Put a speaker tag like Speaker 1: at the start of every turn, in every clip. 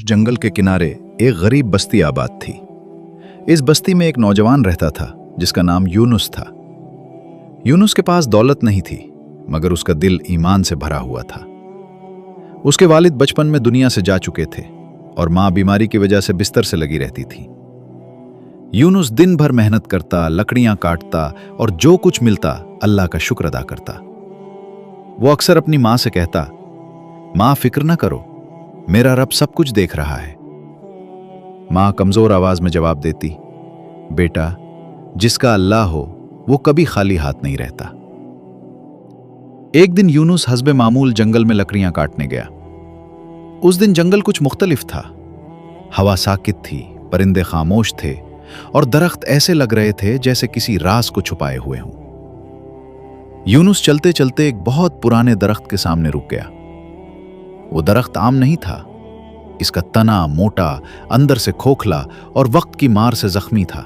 Speaker 1: जंगल के किनारे एक गरीब बस्ती आबाद थी। इस बस्ती में एक नौजवान रहता था जिसका नाम यूनुस था। यूनुस के पास दौलत नहीं थी, मगर उसका दिल ईमान से भरा हुआ था। उसके वालिद बचपन में दुनिया से जा चुके थे और मां बीमारी की वजह से बिस्तर से लगी रहती थी। यूनुस दिन भर मेहनत करता, लकड़ियां काटता और जो कुछ मिलता अल्लाह का शुक्र अदा करता। वो अक्सर अपनी मां से कहता, मां फिक्र न करो, मेरा रब सब कुछ देख रहा है। मां कमजोर आवाज में जवाब देती, बेटा, जिसका अल्लाह हो वो कभी खाली हाथ नहीं रहता। एक दिन यूनुस हस्बे मामूल जंगल में लकड़ियां काटने गया। उस दिन जंगल कुछ मुख्तलिफ था। हवा साकित थी, परिंदे खामोश थे और दरख्त ऐसे लग रहे थे जैसे किसी राज को छुपाए हुए हों। यूनुस चलते चलते एक बहुत पुराने दरख्त के सामने रुक गया। वो दरख्त आम नहीं था। इसका तना मोटा, अंदर से खोखला और वक्त की मार से जख्मी था।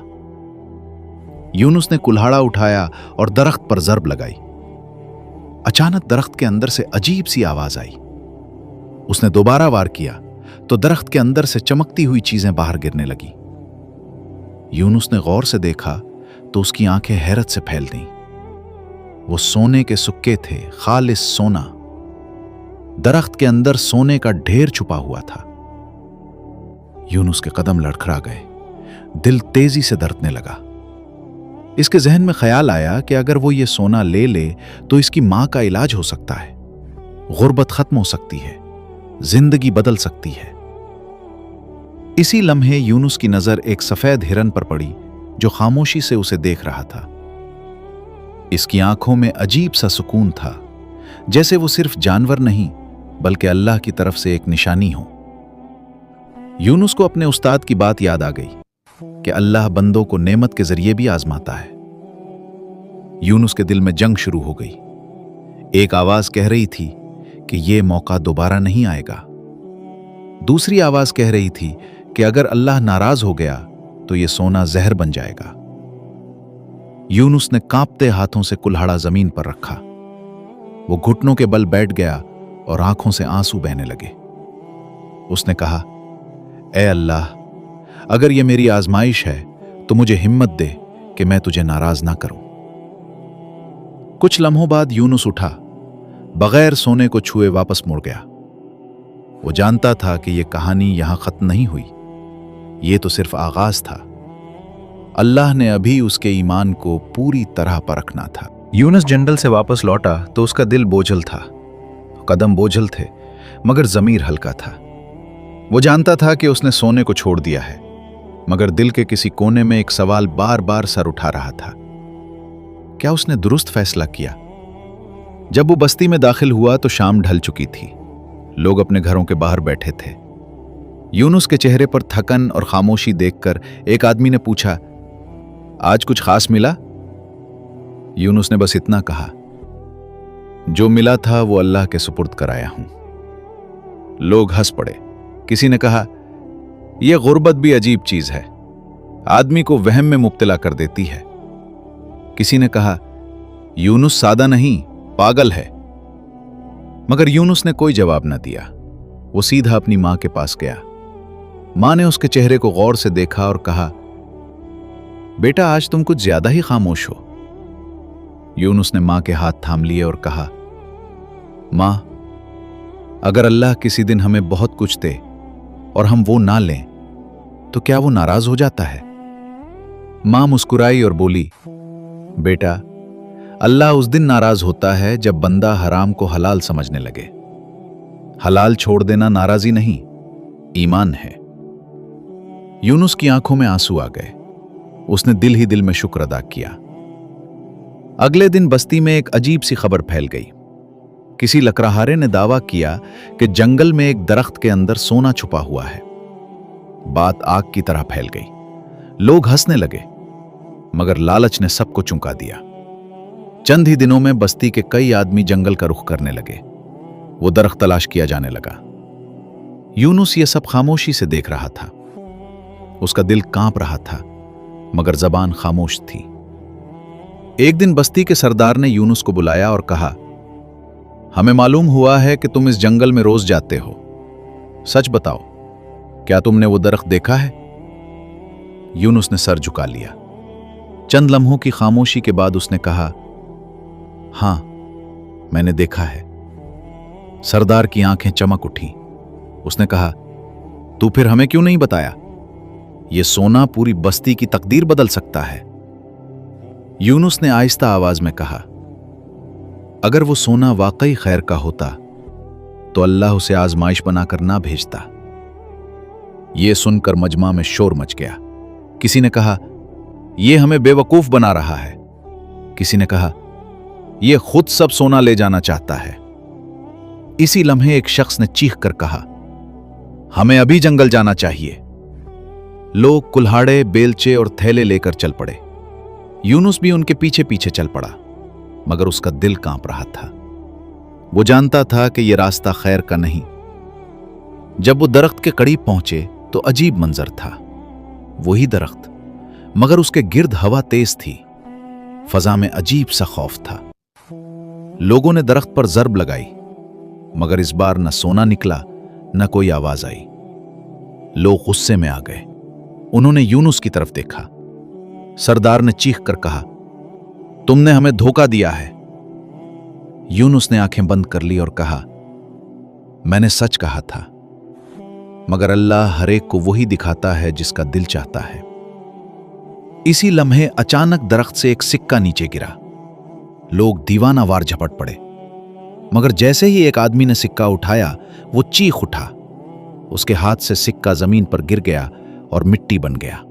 Speaker 1: यूनुस ने कुल्हाड़ा उठाया और दरख्त पर जर्ब लगाई। अचानक दरख्त के अंदर से अजीब सी आवाज आई। उसने दोबारा वार किया तो दरख्त के अंदर से चमकती हुई चीजें बाहर गिरने लगी। यूनुस ने गौर से देखा तो उसकी आंखें हैरत से फैल गईं। वो सोने के सुक्के थे, खालिस सोना। दरख्त के अंदर सोने का ढेर छुपा हुआ था। यूनुस के कदम लड़खड़ा गए, दिल तेजी से धड़कने लगा। इसके जहन में ख्याल आया कि अगर वो ये सोना ले ले तो इसकी मां का इलाज हो सकता है, गुर्बत खत्म हो सकती है, जिंदगी बदल सकती है। इसी लम्हे यूनुस की नजर एक सफेद हिरन पर पड़ी जो खामोशी से उसे देख रहा था। इसकी आंखों में अजीब सा सुकून था, जैसे वो सिर्फ जानवर नहीं बल्कि अल्लाह की तरफ से एक निशानी हो। यूनुस को अपने उस्ताद की बात याद आ गई कि अल्लाह बंदों को नेमत के जरिए भी आजमाता है। यूनुस के दिल में जंग शुरू हो गई। एक आवाज कह रही थी कि यह मौका दोबारा नहीं आएगा। दूसरी आवाज कह रही थी कि अगर अल्लाह नाराज हो गया तो यह सोना जहर बन जाएगा। यूनुस ने कांपते हाथों से कुल्हाड़ा जमीन पर रखा। वो घुटनों के बल बैठ गया और आंखों से आंसू बहने लगे। उसने कहा, ऐ अल्लाह, अगर ये मेरी आजमाइश है तो मुझे हिम्मत दे कि मैं तुझे नाराज ना करूं। कुछ लम्हों बाद यूनुस उठा, बगैर सोने को छुए वापस मुड़ गया। वो जानता था कि यह कहानी यहां खत्म नहीं हुई, ये तो सिर्फ आगाज था। अल्लाह ने अभी उसके ईमान को पूरी तरह परखना था। यूनुस जंगल से वापस लौटा तो उसका दिल बोझल था, कदम बोझल थे, मगर जमीर हल्का था। वो जानता था कि उसने सोने को छोड़ दिया है, मगर दिल के किसी कोने में एक सवाल बार बार सर उठा रहा था, क्या उसने दुरुस्त फैसला किया? जब वो बस्ती में दाखिल हुआ तो शाम ढल चुकी थी। लोग अपने घरों के बाहर बैठे थे। यूनुस के चेहरे पर थकन और खामोशी देखकर एक आदमी ने पूछा, आज कुछ खास मिला? यूनुस ने बस इतना कहा, जो मिला था वो अल्लाह के सुपुर्द कराया हूं। लोग हंस पड़े। किसी ने कहा, यह गुर्बत भी अजीब चीज है, आदमी को वहम में मुब्तला कर देती है। किसी ने कहा, यूनुस सादा नहीं, पागल है। मगर यूनुस ने कोई जवाब न दिया। वो सीधा अपनी मां के पास गया। मां ने उसके चेहरे को गौर से देखा और कहा, बेटा, आज तुम कुछ ज्यादा ही खामोश हो। यूनुस ने मां के हाथ थाम लिए और कहा, मां, अगर अल्लाह किसी दिन हमें बहुत कुछ दे और हम वो ना लें तो क्या वो नाराज हो जाता है? मां मुस्कुराई और बोली, बेटा, अल्लाह उस दिन नाराज होता है जब बंदा हराम को हलाल समझने लगे। हलाल छोड़ देना नाराजी नहीं, ईमान है। यूनुस की आंखों में आंसू आ गए। उसने दिल ही दिल में शुक्र अदा किया। अगले दिन बस्ती में एक अजीब सी खबर फैल गई। किसी लकड़हारे ने दावा किया कि जंगल में एक दरख्त के अंदर सोना छुपा हुआ है। बात आग की तरह फैल गई। लोग हंसने लगे, मगर लालच ने सबको चौंका दिया। चंद ही दिनों में बस्ती के कई आदमी जंगल का रुख करने लगे। वो दरख्त तलाश किया जाने लगा। यूनुस ये सब खामोशी से देख रहा था। उसका दिल कांप रहा था, मगर जबान खामोश थी। एक दिन बस्ती के सरदार ने यूनुस को बुलाया और कहा, हमें मालूम हुआ है कि तुम इस जंगल में रोज जाते हो, सच बताओ, क्या तुमने वो दरख्त देखा है? यूनुस ने सर झुका लिया। चंद लम्हों की खामोशी के बाद उसने कहा, हां, मैंने देखा है। सरदार की आंखें चमक उठी। उसने कहा, तू फिर हमें क्यों नहीं बताया? यह सोना पूरी बस्ती की तकदीर बदल सकता है। यूनुस ने आहिस्ता आवाज में कहा, अगर वो सोना वाकई खैर का होता तो अल्लाह उसे आजमाइश बनाकर ना भेजता। यह सुनकर मजमा में शोर मच गया। किसी ने कहा, यह हमें बेवकूफ बना रहा है। किसी ने कहा, यह खुद सब सोना ले जाना चाहता है। इसी लम्हे एक शख्स ने चीख कर कहा, हमें अभी जंगल जाना चाहिए। लोग कुल्हाड़े, बेलचे और थैले लेकर चल पड़े। यूनुस भी उनके पीछे पीछे चल पड़ा, मगर उसका दिल कांप रहा था। वो जानता था कि यह रास्ता खैर का नहीं। जब वो दरख्त के करीब पहुंचे तो अजीब मंजर था। वही दरख्त, मगर उसके गिर्द हवा तेज थी। फजा में अजीब सा खौफ था। लोगों ने दरख्त पर जर्ब लगाई, मगर इस बार न सोना निकला न कोई आवाज आई। लोग गुस्से में आ गए। उन्होंने यूनुस की तरफ देखा। सरदार ने चीख कर कहा, तुमने हमें धोखा दिया है। यूनुस ने आंखें बंद कर ली और कहा, मैंने सच कहा था, मगर अल्लाह हर एक को वही दिखाता है जिसका दिल चाहता है। इसी लम्हे अचानक दरख्त से एक सिक्का नीचे गिरा। लोग दीवानावार झपट पड़े, मगर जैसे ही एक आदमी ने सिक्का उठाया, वो चीख उठा। उसके हाथ से सिक्का जमीन पर गिर गया और मिट्टी बन गया।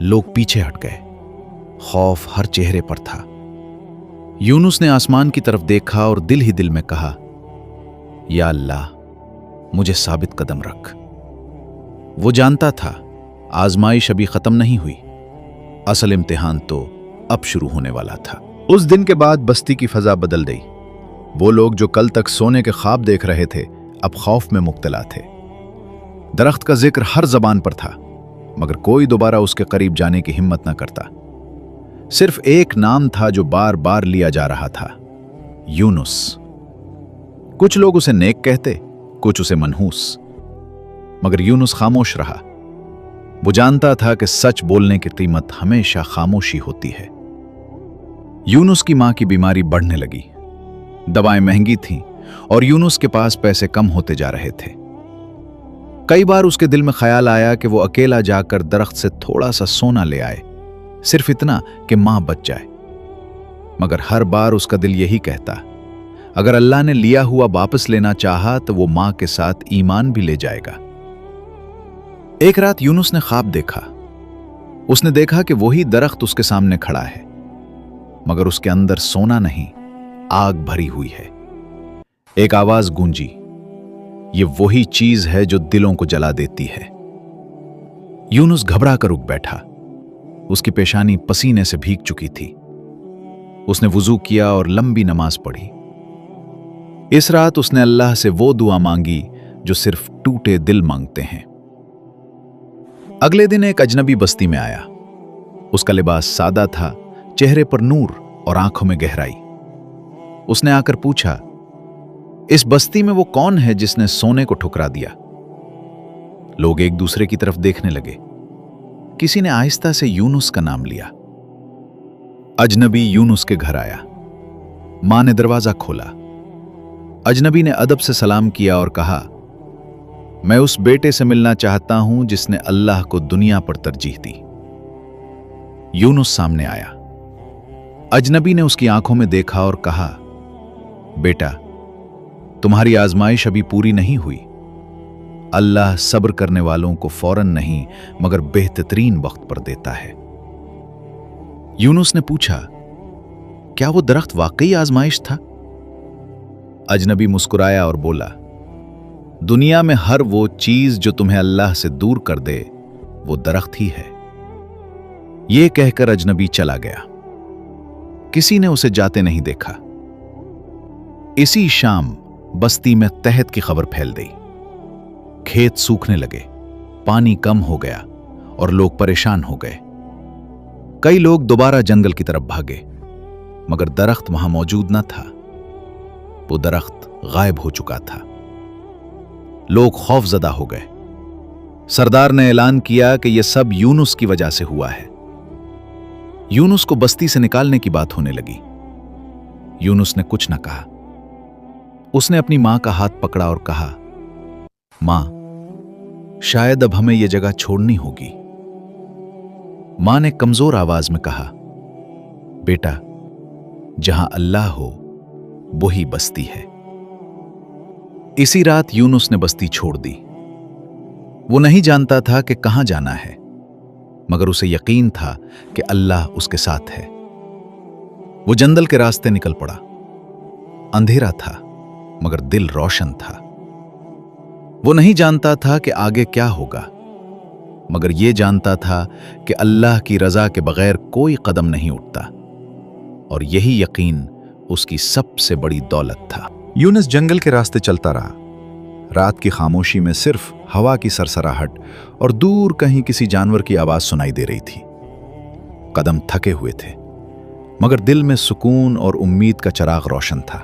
Speaker 1: लोग पीछे हट गए। खौफ हर चेहरे पर था। यूनुस ने आसमान की तरफ देखा और दिल ही दिल में कहा, या अल्लाह, मुझे साबित कदम रख। वो जानता था आजमाइश अभी खत्म नहीं हुई। असल इम्तिहान तो अब शुरू होने वाला था। उस दिन के बाद बस्ती की फजा बदल गई। वो लोग जो कल तक सोने के ख्वाब देख रहे थे, अब खौफ में मुब्तला थे। दरख्त का जिक्र हर जबान पर था, मगर कोई दोबारा उसके करीब जाने की हिम्मत न करता। सिर्फ एक नाम था जो बार बार लिया जा रहा था, यूनुस। कुछ लोग उसे नेक कहते, कुछ उसे मनहूस, मगर यूनुस खामोश रहा। वो जानता था कि सच बोलने की कीमत हमेशा खामोशी होती है। यूनुस की मां की बीमारी बढ़ने लगी। दवाएं महंगी थीं और यूनुस के पास पैसे कम होते जा रहे थे। कई बार उसके दिल में ख्याल आया कि वो अकेला जाकर दरख्त से थोड़ा सा सोना ले आए, सिर्फ इतना कि मां बच जाए। मगर हर बार उसका दिल यही कहता, अगर अल्लाह ने लिया हुआ वापस लेना चाहा तो वो मां के साथ ईमान भी ले जाएगा। एक रात यूनुस ने ख्वाब देखा। उसने देखा कि वही दरख्त उसके सामने खड़ा है, मगर उसके अंदर सोना नहीं, आग भरी हुई है। एक आवाज गूंजी, ये वही चीज है जो दिलों को जला देती है। यूनुस घबरा कर रुक बैठा। उसकी पेशानी पसीने से भीग चुकी थी। उसने वुजू किया और लंबी नमाज पढ़ी। इस रात उसने अल्लाह से वो दुआ मांगी जो सिर्फ टूटे दिल मांगते हैं। अगले दिन एक अजनबी बस्ती में आया। उसका लिबास सादा था, चेहरे पर नूर और आंखों में गहराई। उसने आकर पूछा, इस बस्ती में वो कौन है जिसने सोने को ठुकरा दिया? लोग एक दूसरे की तरफ देखने लगे। किसी ने आहिस्ता से यूनुस का नाम लिया। अजनबी यूनुस के घर आया। मां ने दरवाजा खोला। अजनबी ने अदब से सलाम किया और कहा, मैं उस बेटे से मिलना चाहता हूं जिसने अल्लाह को दुनिया पर तरजीह दी। यूनुस सामने आया। अजनबी ने उसकी आंखों में देखा और कहा, बेटा, तुम्हारी आजमाइश अभी पूरी नहीं हुई। अल्लाह सब्र करने वालों को फौरन नहीं मगर बेहतरीन वक्त पर देता है। यूनुस ने पूछा, क्या वो दरख्त वाकई आजमाइश था? अजनबी मुस्कुराया और बोला, दुनिया में हर वो चीज जो तुम्हें अल्लाह से दूर कर दे, वो दरख्त ही है। यह कहकर अजनबी चला गया। किसी ने उसे जाते नहीं देखा। इसी शाम बस्ती में तहत की खबर फैल गई। खेत सूखने लगे, पानी कम हो गया और लोग परेशान हो गए। कई लोग दोबारा जंगल की तरफ भागे, मगर दरख्त वहां मौजूद न था। वो दरख्त गायब हो चुका था। लोग खौफजदा हो गए। सरदार ने ऐलान किया कि यह सब यूनुस की वजह से हुआ है। यूनुस को बस्ती से निकालने की बात होने लगी। यूनुस ने कुछ न कहा। उसने अपनी मां का हाथ पकड़ा और कहा, मां, शायद अब हमें यह जगह छोड़नी होगी। मां ने कमजोर आवाज में कहा, बेटा, जहां अल्लाह हो वही बस्ती है। इसी रात यूनुस ने बस्ती छोड़ दी। वो नहीं जानता था कि कहां जाना है, मगर उसे यकीन था कि अल्लाह उसके साथ है। वो जंगल के रास्ते निकल पड़ा। अंधेरा था, मगर दिल रोशन था। वो नहीं जानता था कि आगे क्या होगा, मगर ये जानता था कि अल्लाह की रजा के बगैर कोई कदम नहीं उठता, और यही यकीन उसकी सबसे बड़ी दौलत था। यूनुस जंगल के रास्ते चलता रहा। रात की खामोशी में सिर्फ हवा की सरसराहट और दूर कहीं किसी जानवर की आवाज सुनाई दे रही थी। कदम थके हुए थे, मगर दिल में सुकून और उम्मीद का चिराग रोशन था।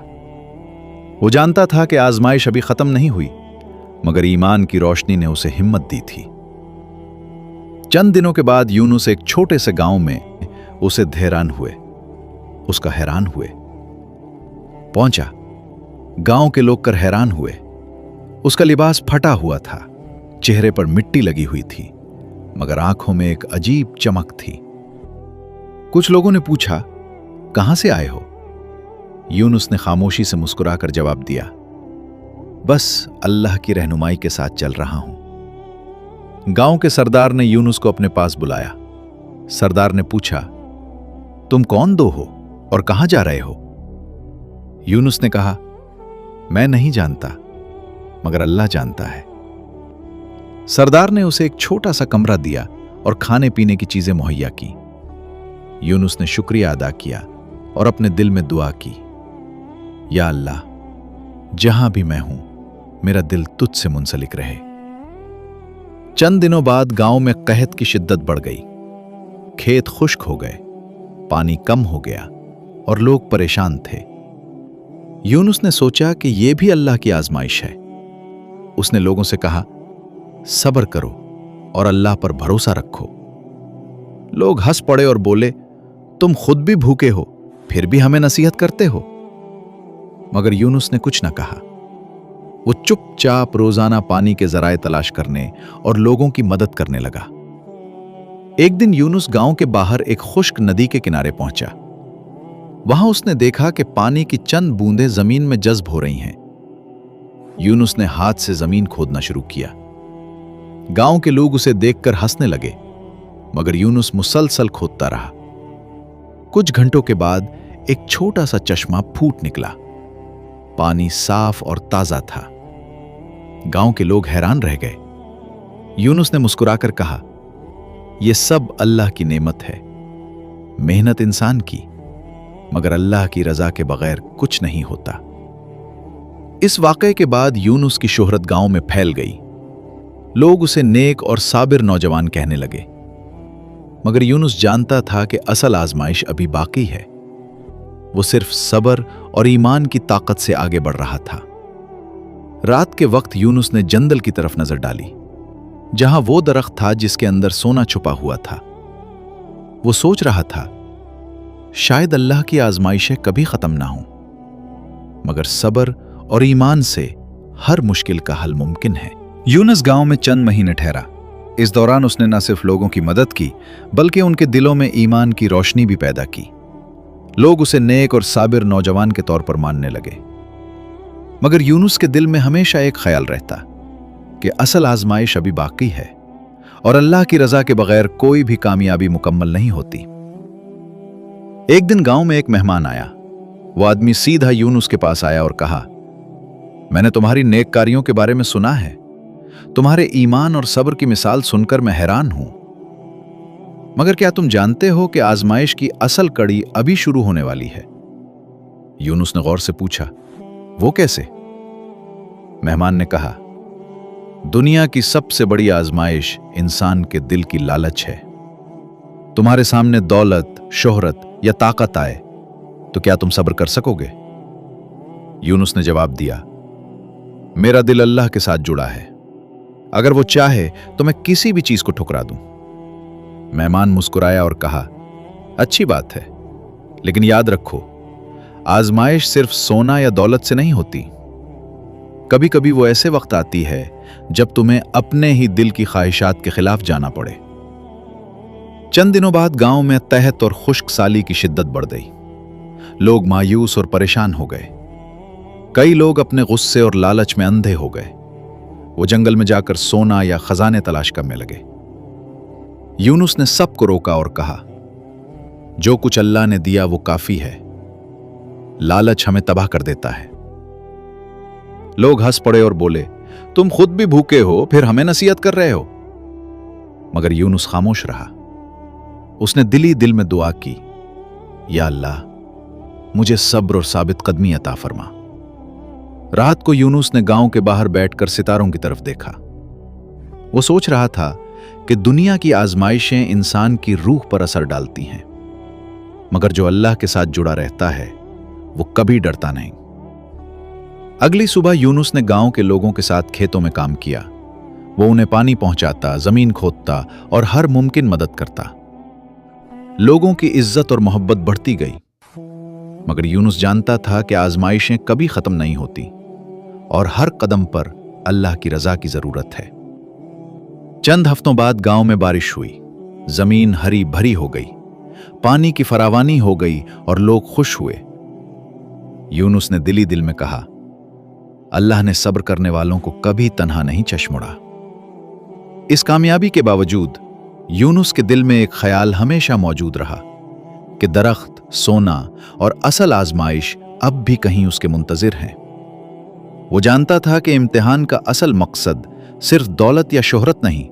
Speaker 1: वो जानता था कि आजमाइश अभी खत्म नहीं हुई, मगर ईमान की रोशनी ने उसे हिम्मत दी थी। चंद दिनों के बाद यूनुस एक छोटे से गांव में उसे हैरान हुए पहुंचा। गांव के लोग कर हैरान हुए। उसका लिबास फटा हुआ था, चेहरे पर मिट्टी लगी हुई थी, मगर आंखों में एक अजीब चमक थी। कुछ लोगों ने पूछा, कहां से आए हो? यूनुस ने खामोशी से मुस्कुराकर जवाब दिया, बस अल्लाह की रहनुमाई के साथ चल रहा हूं। गांव के सरदार ने यूनुस को अपने पास बुलाया। सरदार ने पूछा, तुम कौन दो हो और कहां जा रहे हो? यूनुस ने कहा, मैं नहीं जानता, मगर अल्लाह जानता है। सरदार ने उसे एक छोटा सा कमरा दिया और खाने पीने की चीजें मुहैया की। यूनुस ने शुक्रिया अदा किया और अपने दिल में दुआ की, या अल्लाह, जहां भी मैं हूं, मेरा दिल तुझसे मुंसलिक रहे। चंद दिनों बाद गांव में कहत की शिद्दत बढ़ गई। खेत खुश्क हो गए, पानी कम हो गया और लोग परेशान थे। यूनुस ने सोचा कि यह भी अल्लाह की आजमाइश है। उसने लोगों से कहा, सब्र करो और अल्लाह पर भरोसा रखो। लोग हंस पड़े और बोले, तुम खुद भी भूखे हो, फिर भी हमें नसीहत करते हो। मगर यूनुस ने कुछ न कहा। वो चुपचाप रोजाना पानी के जराए तलाश करने और लोगों की मदद करने लगा। एक दिन यूनुस गांव के बाहर एक खुश्क नदी के किनारे पहुंचा। वहां उसने देखा कि पानी की चंद बूंदें जमीन में जज्ब हो रही हैं। यूनुस ने हाथ से जमीन खोदना शुरू किया। गांव के लोग उसे देखकर हंसने लगे, मगर यूनुस मुसलसल खोदता रहा। कुछ घंटों के बाद एक छोटा सा चश्मा फूट निकला। पानी साफ और ताजा था। गांव के लोग हैरान रह गए। यूनुस ने मुस्कुराकर कहा, यह सब अल्लाह की नेमत है। मेहनत इंसान की, मगर अल्लाह की रजा के बगैर कुछ नहीं होता। इस वाकये के बाद यूनुस की शोहरत गांव में फैल गई। लोग उसे नेक और साबिर नौजवान कहने लगे। मगर यूनुस जानता था कि असल आजमाइश अभी बाकी है। वो सिर्फ सब्र और ईमान की ताकत से आगे बढ़ रहा था। रात के वक्त यूनुस ने जंगल की तरफ नजर डाली, जहां वो दरख्त था जिसके अंदर सोना छुपा हुआ था। वो सोच रहा था, शायद अल्लाह की आजमाइशें कभी खत्म ना हों, मगर सब्र और ईमान से हर मुश्किल का हल मुमकिन है। यूनुस गांव में चंद महीने ठहरा। इस दौरान उसने न सिर्फ लोगों की मदद की, बल्कि उनके दिलों में ईमान की रोशनी भी पैदा की। लोग उसे नेक और साबिर नौजवान के तौर पर मानने लगे। मगर यूनुस के दिल में हमेशा एक ख्याल रहता कि असल आजमाइश अभी बाकी है और अल्लाह की रजा के बगैर कोई भी कामयाबी मुकम्मल नहीं होती। एक दिन गांव में एक मेहमान आया। वो आदमी सीधा यूनुस के पास आया और कहा, मैंने तुम्हारी नेक कार्यों के बारे में सुना है। तुम्हारे ईमान और सब्र की मिसाल सुनकर मैं हैरान हूं। मगर क्या तुम जानते हो कि आजमाइश की असल कड़ी अभी शुरू होने वाली है? यूनुस ने गौर से पूछा, वो कैसे? मेहमान ने कहा, दुनिया की सबसे बड़ी आजमाइश इंसान के दिल की लालच है। तुम्हारे सामने दौलत, शोहरत या ताकत आए तो क्या तुम सब्र कर सकोगे? यूनुस ने जवाब दिया, मेरा दिल अल्लाह के साथ जुड़ा है। अगर वो चाहे तो मैं किसी भी चीज को ठुकरा दूं। मेहमान मुस्कुराया और कहा, अच्छी बात है, लेकिन याद रखो, आजमाइश सिर्फ सोना या दौलत से नहीं होती। कभी कभी वो ऐसे वक्त आती है जब तुम्हें अपने ही दिल की ख्वाहिशात के खिलाफ जाना पड़े। चंद दिनों बाद गांव में तहत और खुश्क साली की शिद्दत बढ़ गई। लोग मायूस और परेशान हो गए। कई लोग अपने गुस्से और लालच में अंधे हो गए। वो जंगल में जाकर सोना या खजाने तलाश करने लगे। यूनुस ने सबको रोका और कहा, जो कुछ अल्लाह ने दिया वो काफी है। लालच हमें तबाह कर देता है। लोग हंस पड़े और बोले, तुम खुद भी भूखे हो, फिर हमें नसीहत कर रहे हो। मगर यूनुस खामोश रहा। उसने दिली दिल में दुआ की, या अल्लाह, मुझे सब्र और साबित कदमी अता फरमा। रात को यूनुस ने गांव के बाहर बैठकर सितारों की तरफ देखा। वो सोच रहा था कि दुनिया की आजमाइशें इंसान की रूह पर असर डालती हैं, मगर जो अल्लाह के साथ जुड़ा रहता है वो कभी डरता नहीं। अगली सुबह यूनुस ने गांव के लोगों के साथ खेतों में काम किया। वो उन्हें पानी पहुंचाता, जमीन खोदता और हर मुमकिन मदद करता। लोगों की इज्जत और मोहब्बत बढ़ती गई। मगर यूनुस जानता था कि आजमाइशें कभी खत्म नहीं होती और हर कदम पर अल्लाह की रजा की जरूरत है। चंद हफ्तों बाद गांव में बारिश हुई। जमीन हरी भरी हो गई, पानी की फरावानी हो गई और लोग खुश हुए। यूनुस ने दिली दिल में कहा, अल्लाह ने सब्र करने वालों को कभी तन्हा नहीं चश्मुड़ा। इस कामयाबी के बावजूद यूनुस के दिल में एक ख्याल हमेशा मौजूद रहा कि दरख्त, सोना और असल आजमाइश अब भी कहीं उसके मुंतजिर हैं। वो जानता था कि इम्तिहान का असल मकसद सिर्फ दौलत या शोहरत नहीं,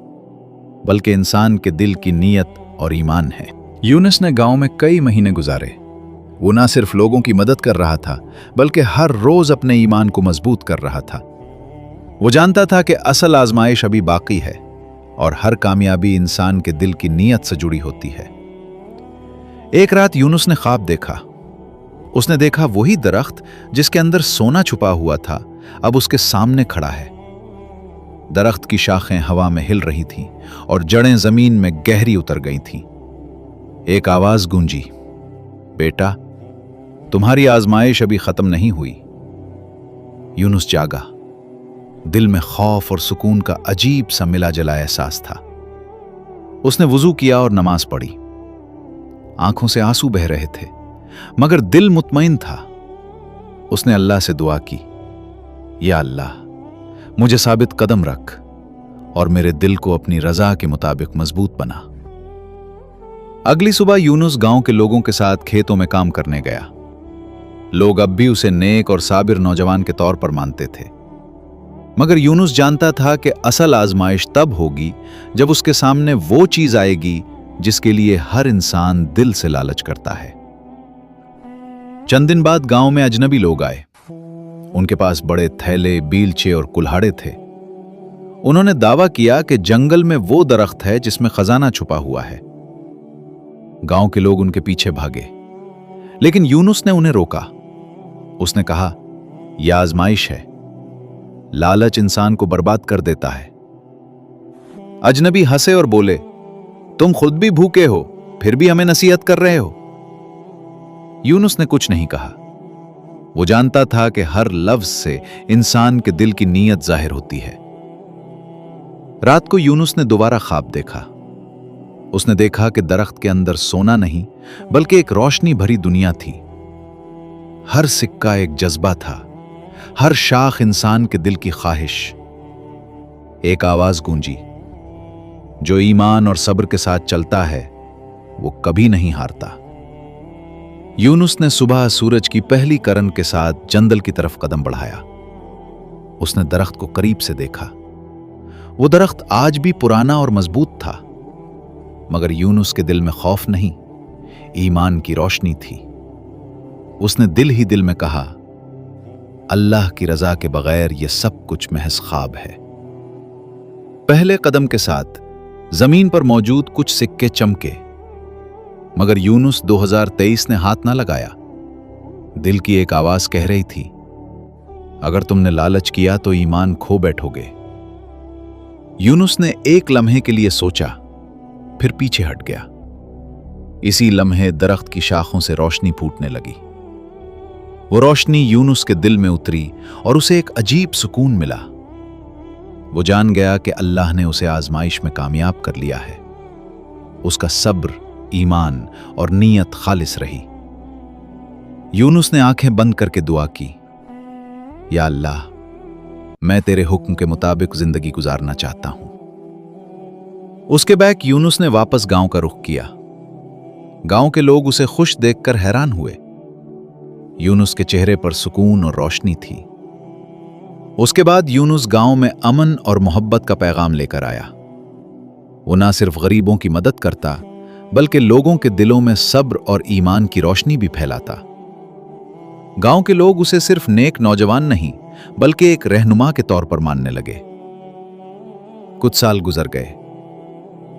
Speaker 1: बल्कि इंसान के दिल की नीयत और ईमान है। यूनुस ने गांव में कई महीने गुजारे। वो ना सिर्फ लोगों की मदद कर रहा था, बल्कि हर रोज अपने ईमान को मजबूत कर रहा था। वो जानता था कि असल आजमाइश अभी बाकी है और हर कामयाबी इंसान के दिल की नीयत से जुड़ी होती है। एक रात यूनुस ने ख्वाब देखा। उसने देखा वही दरख्त जिसके अंदर सोना छुपा हुआ था, अब उसके सामने खड़ा है। दरख्त की शाखें हवा में हिल रही थीं और जड़ें जमीन में गहरी उतर गई थीं। एक आवाज गूंजी, बेटा, तुम्हारी आजमाइश अभी खत्म नहीं हुई। यूनुस जागा। दिल में खौफ और सुकून का अजीब सा मिला जला एहसास था। उसने वुजू किया और नमाज पढ़ी। आंखों से आंसू बह रहे थे, मगर दिल मुतमईन था। उसने अल्लाह से दुआ की, या अल्लाह, मुझे साबित कदम रख और मेरे दिल को अपनी रजा के मुताबिक मजबूत बना। अगली सुबह यूनुस गांव के लोगों के साथ खेतों में काम करने गया। लोग अब भी उसे नेक और साबिर नौजवान के तौर पर मानते थे, मगर यूनुस जानता था कि असल आजमाइश तब होगी जब उसके सामने वो चीज आएगी जिसके लिए हर इंसान दिल से लालच करता है। चंद दिन बाद गांव में अजनबी लोग आए। उनके पास बड़े थैले, बीलचे और कुल्हाड़े थे। उन्होंने दावा किया कि जंगल में वो दरख्त है जिसमें खजाना छुपा हुआ है। गांव के लोग उनके पीछे भागे, लेकिन यूनुस ने उन्हें रोका। उसने कहा, यह आजमाइश है, लालच इंसान को बर्बाद कर देता है। अजनबी हंसे और बोले, तुम खुद भी भूखे हो, फिर भी हमें नसीहत कर रहे हो। यूनुस ने कुछ नहीं कहा। वो जानता था कि हर लफ्ज से इंसान के दिल की नीयत जाहिर होती है। रात को यूनुस ने दोबारा ख्वाब देखा। उसने देखा कि दरख्त के अंदर सोना नहीं, बल्कि एक रोशनी भरी दुनिया थी। हर सिक्का एक जज्बा था, हर शाख इंसान के दिल की ख्वाहिश। एक आवाज गूंजी, जो ईमान और सब्र के साथ चलता है वो कभी नहीं हारता। यूनुस ने सुबह सूरज की पहली किरण के साथ जंगल की तरफ कदम बढ़ाया। उसने दरख्त को करीब से देखा। वो दरख्त आज भी पुराना और मजबूत था, मगर यूनुस के दिल में खौफ नहीं, ईमान की रोशनी थी। उसने दिल ही दिल में कहा, अल्लाह की रजा के बगैर यह सब कुछ महज ख्वाब है। पहले कदम के साथ जमीन पर मौजूद कुछ सिक्के चमके, मगर यूनुस 2023 ने हाथ ना लगाया। दिल की एक आवाज कह रही थी, अगर तुमने लालच किया तो ईमान खो बैठोगे। यूनुस ने एक लम्हे के लिए सोचा, फिर पीछे हट गया। इसी लम्हे दरख्त की शाखों से रोशनी फूटने लगी। वो रोशनी यूनुस के दिल में उतरी और उसे एक अजीब सुकून मिला। वो जान गया कि अल्लाह ने उसे आजमाइश में कामयाब कर लिया है। उसका सब्र, ईमान और नीयत खालिस रही। यूनुस ने आंखें बंद करके दुआ की, या अल्लाह, मैं तेरे हुक्म के मुताबिक जिंदगी गुजारना चाहता हूं। उसके बाद यूनुस ने वापस गांव का रुख किया। गांव के लोग उसे खुश देखकर हैरान हुए। यूनुस के चेहरे पर सुकून और रोशनी थी। उसके बाद यूनुस गांव में अमन और मोहब्बत का पैगाम लेकर आया। वो ना सिर्फ गरीबों की मदद करता, बल्कि लोगों के दिलों में सब्र और ईमान की रोशनी भी फैलाता। गांव के लोग उसे सिर्फ नेक नौजवान नहीं, बल्कि एक रहनुमा के तौर पर मानने लगे। कुछ साल गुजर गए।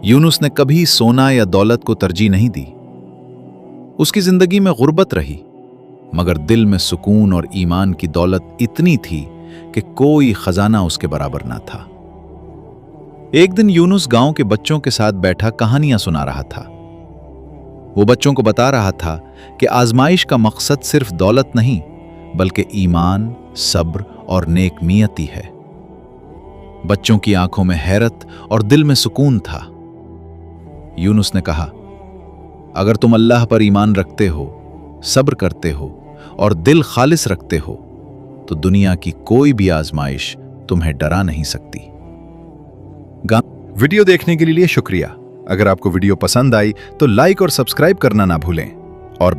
Speaker 1: यूनुस ने कभी सोना या दौलत को तरजीह नहीं दी। उसकी जिंदगी में गुर्बत रही, मगर दिल में सुकून और ईमान की दौलत इतनी थी कि कोई खजाना उसके बराबर ना था। एक दिन यूनुस गांव के बच्चों के साथ बैठा कहानियां सुना रहा था। वो बच्चों को बता रहा था कि आजमाइश का मकसद सिर्फ दौलत नहीं, बल्कि ईमान, सब्र और नेक नियति है। बच्चों की आंखों में हैरत और दिल में सुकून था। यूनुस ने कहा, अगर तुम अल्लाह पर ईमान रखते हो, सब्र करते हो और दिल खालिस रखते हो, तो दुनिया की कोई भी आजमाइश तुम्हें डरा नहीं सकती। वीडियो देखने के लिए शुक्रिया। अगर आपको वीडियो पसंद आई तो लाइक और सब्सक्राइब करना ना भूलें और